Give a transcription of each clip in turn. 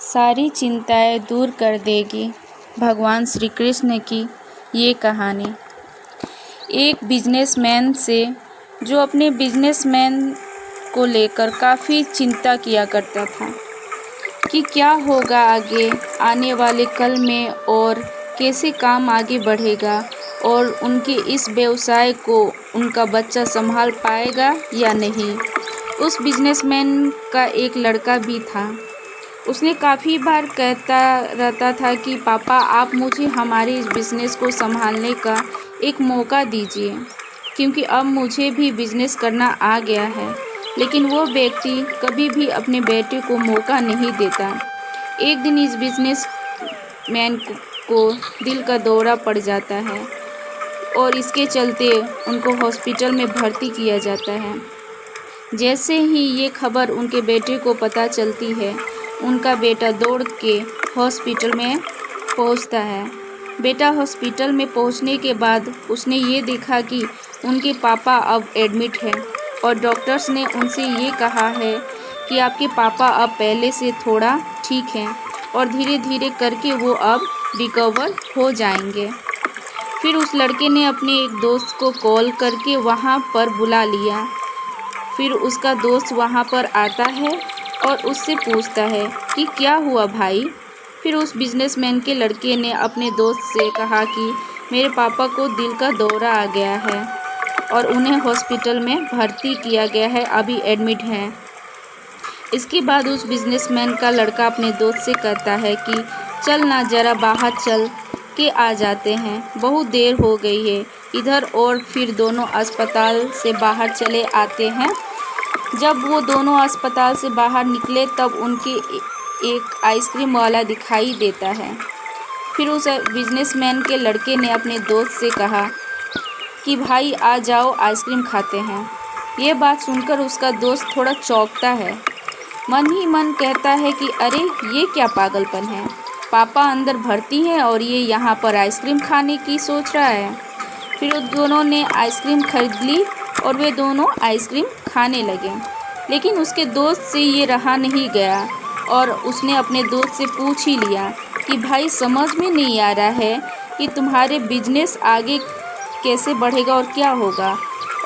सारी चिंताएं दूर कर देगी भगवान श्री कृष्ण की ये कहानी। एक बिजनेसमैन से जो अपने बिजनेसमैन को लेकर काफ़ी चिंता किया करता था कि क्या होगा आगे आने वाले कल में और कैसे काम आगे बढ़ेगा और उनके इस व्यवसाय को उनका बच्चा संभाल पाएगा या नहीं। उस बिजनेसमैन का एक लड़का भी था। उसने काफ़ी बार कहता रहता था कि पापा आप मुझे हमारे इस बिज़नेस को संभालने का एक मौका दीजिए, क्योंकि अब मुझे भी बिज़नेस करना आ गया है। लेकिन वो व्यक्ति कभी भी अपने बेटे को मौका नहीं देता। एक दिन इस बिजनेस मैन को दिल का दौरा पड़ जाता है और इसके चलते उनको हॉस्पिटल में भर्ती किया जाता है। जैसे ही ये खबर उनके बेटे को पता चलती है, उनका बेटा दौड़ के हॉस्पिटल में पहुंचता है। बेटा हॉस्पिटल में पहुंचने के बाद उसने ये देखा कि उनके पापा अब एडमिट है और डॉक्टर्स ने उनसे ये कहा है कि आपके पापा अब पहले से थोड़ा ठीक हैं और धीरे धीरे करके वो अब रिकवर हो जाएंगे। फिर उस लड़के ने अपने एक दोस्त को कॉल करके वहाँ पर बुला लिया। फिर उसका दोस्त वहाँ पर आता है और उससे पूछता है कि क्या हुआ भाई। फिर उस बिजनेसमैन के लड़के ने अपने दोस्त से कहा कि मेरे पापा को दिल का दौरा आ गया है और उन्हें हॉस्पिटल में भर्ती किया गया है, अभी एडमिट हैं। इसके बाद उस बिजनेसमैन का लड़का अपने दोस्त से कहता है कि चल ना ज़रा बाहर चल के आ जाते हैं, बहुत देर हो गई है इधर। और फिर दोनों अस्पताल से बाहर चले आते हैं। जब वो दोनों अस्पताल से बाहर निकले तब उनके एक आइसक्रीम वाला दिखाई देता है। फिर उस बिजनेसमैन के लड़के ने अपने दोस्त से कहा कि भाई आ जाओ आइसक्रीम खाते हैं। ये बात सुनकर उसका दोस्त थोड़ा चौंकता है। मन ही मन कहता है कि अरे ये क्या पागलपन है, पापा अंदर भर्ती हैं और ये यहाँ पर आइसक्रीम खाने की सोच रहा है। फिर उन दोनों ने आइसक्रीम खरीद ली और वे दोनों आइसक्रीम खाने लगे। लेकिन उसके दोस्त से ये रहा नहीं गया और उसने अपने दोस्त से पूछ ही लिया कि भाई समझ में नहीं आ रहा है कि तुम्हारे बिजनेस आगे कैसे बढ़ेगा और क्या होगा,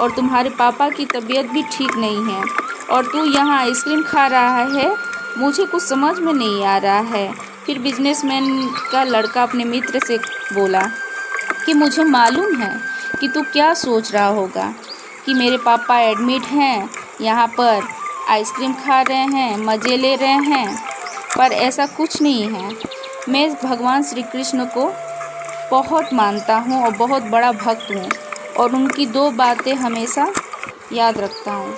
और तुम्हारे पापा की तबीयत भी ठीक नहीं है और तू यहाँ आइसक्रीम खा रहा है, मुझे कुछ समझ में नहीं आ रहा है। फिर बिजनेसमैन का लड़का अपने मित्र से बोला कि मुझे मालूम है कि तू क्या सोच रहा होगा कि मेरे पापा एडमिट हैं, यहाँ पर आइसक्रीम खा रहे हैं, मज़े ले रहे हैं, पर ऐसा कुछ नहीं है। मैं भगवान श्री कृष्ण को बहुत मानता हूँ और बहुत बड़ा भक्त हूँ और उनकी दो बातें हमेशा याद रखता हूँ।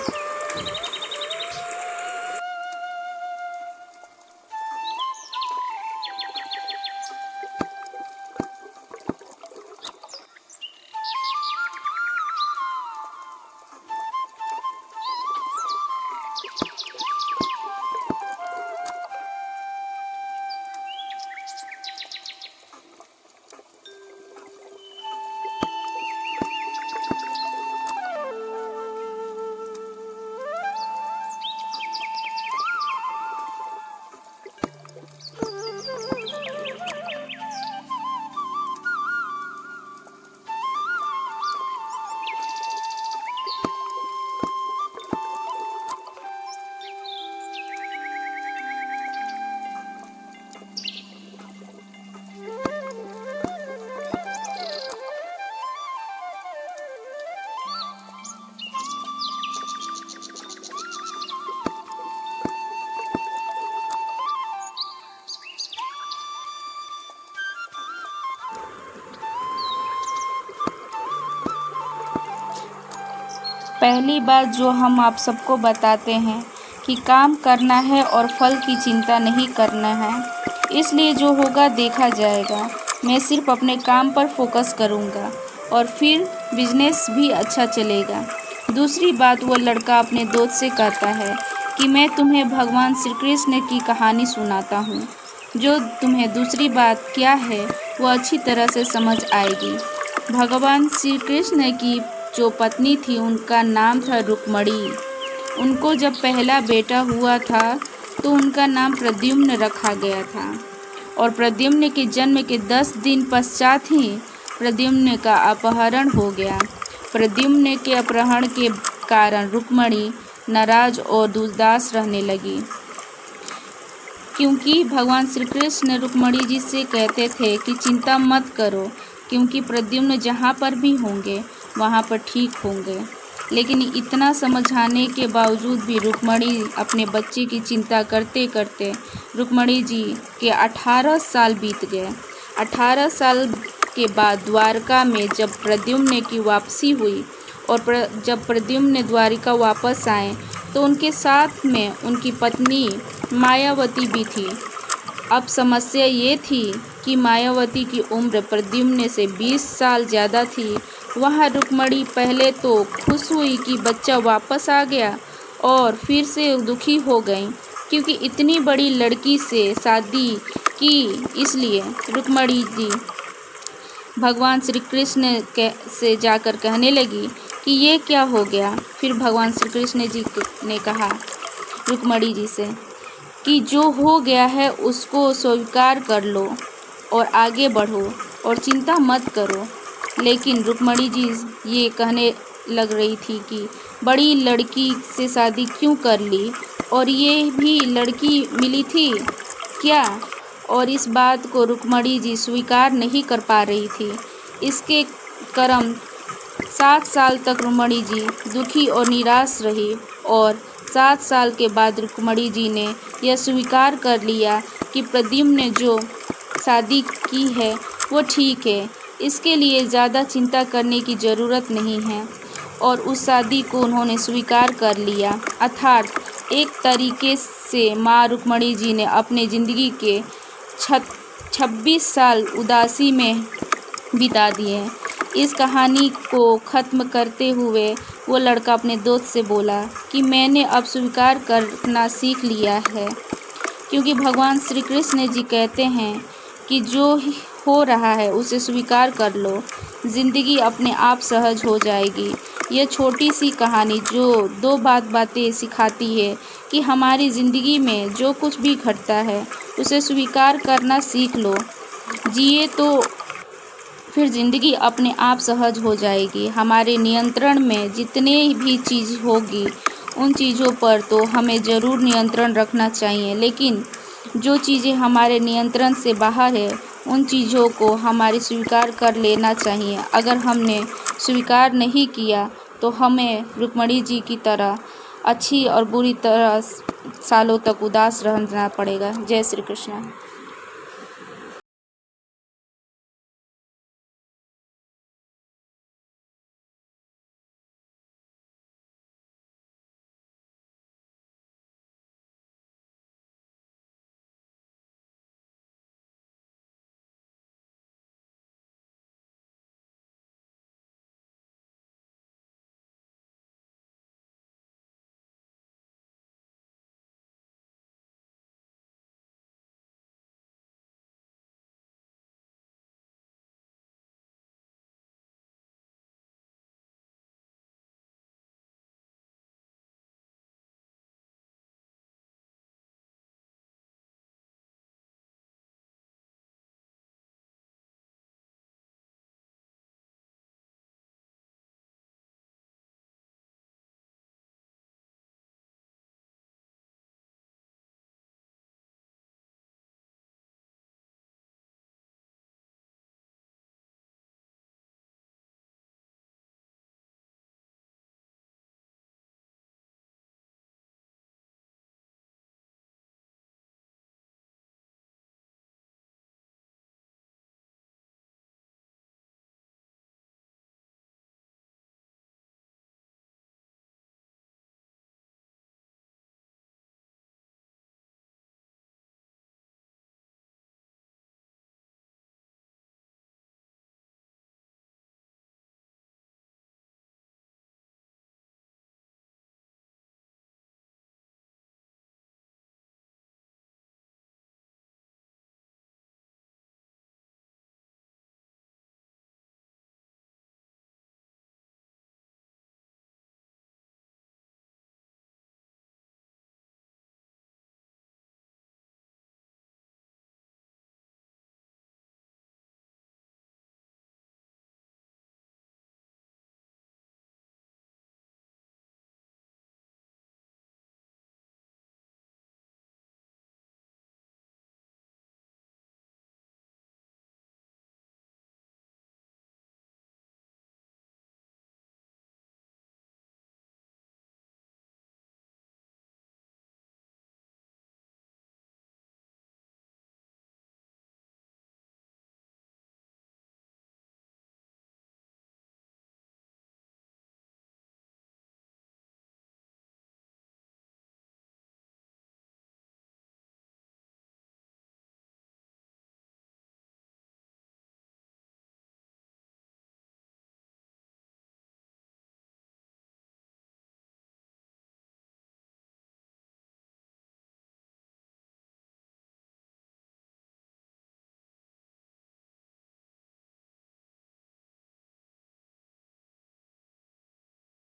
पहली बात जो हम आप सबको बताते हैं कि काम करना है और फल की चिंता नहीं करना है, इसलिए जो होगा देखा जाएगा। मैं सिर्फ अपने काम पर फोकस करूँगा और फिर बिजनेस भी अच्छा चलेगा। दूसरी बात वो लड़का अपने दोस्त से कहता है कि मैं तुम्हें भगवान श्री कृष्ण की कहानी सुनाता हूँ, जो तुम्हें दूसरी बात क्या है वो अच्छी तरह से समझ आएगी। भगवान श्री कृष्ण की जो पत्नी थी उनका नाम था रुक्मणी। उनको जब पहला बेटा हुआ था तो उनका नाम प्रद्युम्न रखा गया था। और प्रद्युम्न के जन्म के 10 दिन पश्चात ही प्रद्युम्न का अपहरण हो गया। प्रद्युम्न के अपहरण के कारण रुक्मिणी नाराज और उदास रहने लगी, क्योंकि भगवान श्री कृष्ण रुक्मिणी जी से कहते थे कि चिंता मत करो, क्योंकि प्रद्युम्न जहाँ पर भी होंगे वहाँ पर ठीक होंगे। लेकिन इतना समझाने के बावजूद भी रुक्मिणी अपने बच्चे की चिंता करते करते रुक्मिणी जी के 18 साल बीत गए। 18 साल के बाद द्वारका में जब प्रद्युम्न की वापसी हुई और जब प्रद्युम्न द्वारिका वापस आए तो उनके साथ में उनकी पत्नी मायावती भी थी। अब समस्या ये थी कि मायावती की उम्र प्रद्युम्न से 20 साल ज़्यादा थी। वहाँ रुक्मिणी पहले तो खुश हुई कि बच्चा वापस आ गया और फिर से दुखी हो गई, क्योंकि इतनी बड़ी लड़की से शादी की। इसलिए रुक्मिणी जी भगवान श्री कृष्ण से जाकर कहने लगी कि ये क्या हो गया। फिर भगवान श्री कृष्ण जी ने कहा रुक्मिणी जी से कि जो हो गया है उसको स्वीकार कर लो और आगे बढ़ो और चिंता मत करो। लेकिन रुक्मिणी जी ये कहने लग रही थी कि बड़ी लड़की से शादी क्यों कर ली, और ये भी लड़की मिली थी क्या। और इस बात को रुक्मिणी जी स्वीकार नहीं कर पा रही थी। इसके कारण 7 साल तक रुक्मिणी जी दुखी और निराश रही, और 7 साल के बाद रुक्मिणी जी ने यह स्वीकार कर लिया कि प्रद्युम्न ने जो शादी की है वो ठीक है, इसके लिए ज़्यादा चिंता करने की ज़रूरत नहीं है। और उस शादी को उन्होंने स्वीकार कर लिया। अर्थात एक तरीके से माँ रुक्मिणी जी ने अपने ज़िंदगी के 26 साल उदासी में बिता दिए। इस कहानी को ख़त्म करते हुए वो लड़का अपने दोस्त से बोला कि मैंने अब स्वीकार करना सीख लिया है, क्योंकि भगवान श्री कृष्ण जी कहते हैं कि जो हो रहा है उसे स्वीकार कर लो, ज़िंदगी अपने आप सहज हो जाएगी। यह छोटी सी कहानी जो 2 बातें सिखाती है कि हमारी ज़िंदगी में जो कुछ भी घटता है उसे स्वीकार करना सीख लो, जिए तो फिर ज़िंदगी अपने आप सहज हो जाएगी। हमारे नियंत्रण में जितने भी चीज़ होगी उन चीज़ों पर तो हमें ज़रूर नियंत्रण रखना चाहिए, लेकिन जो चीज़ें हमारे नियंत्रण से बाहर है उन चीज़ों को हमारे स्वीकार कर लेना चाहिए। अगर हमने स्वीकार नहीं किया तो हमें रुक्मिणी जी की तरह अच्छी और बुरी तरह सालों तक उदास रहना पड़ेगा। जय श्री कृष्ण।